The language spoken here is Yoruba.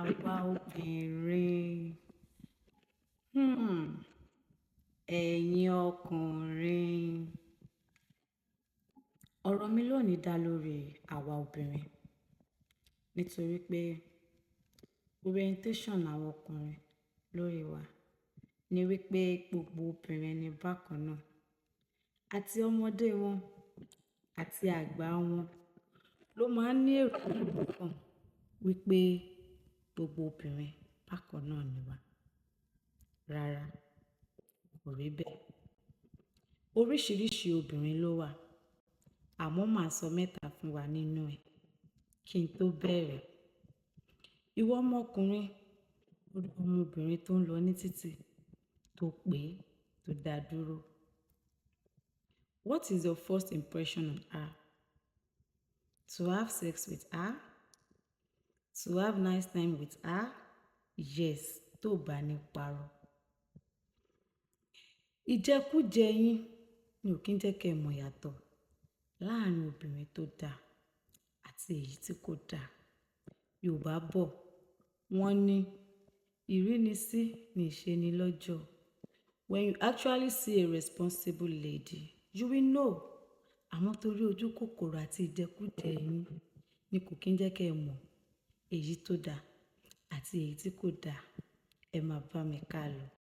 àwa obìnrin, ẹ̀yin ọkùnrin. Ọ̀rọ̀ mi lónìí dá lórí àwa obìnrin nítorí pé orientation àwọn ọkùnrin lórí wa ni wípé gbogbo obìnrin ni bákan náà, àti ọmọdé wọn àti àgbà wọn ló máa ń ní èrò kan wípé gbogbo obìnrin bákan náà ni wá. Rárá, kò rí bẹ́ẹ̀. Oríṣiríṣi obìnrin ló wà, àmọ́ màá sọ mẹ́ta fún wa nínú ẹ̀ kí n tó bẹ̀rẹ̀. Ìwọ ọmọkùnrin, ọmọbìnrin tó ń lọ ní títì tó pé tó dá dúró. What is your first impression on her? To have sex with her? To have nice time with her? Yes, tó bá ní parọ́. Ìjẹkújẹ yín ni ò kí ń jẹ́ kẹ́ ẹ mọ̀ yàtọ̀ láàrin obìnrin tó dáa àti èyí tí kò dáa. Yorùbá bọ̀, wọ́n ní ìrínisí ni ìṣenilọ́jọ̀. When you actually see a responsible lady, you will know. Àmọ́ torí ojú kòkòrò àti ìjẹkújẹ yín ni kò kí ń jẹ́ kẹ́ ẹ mọ̀ èyí tó dáa àti èyí tí kò dáa. Ẹ máa bá mi ká lọ.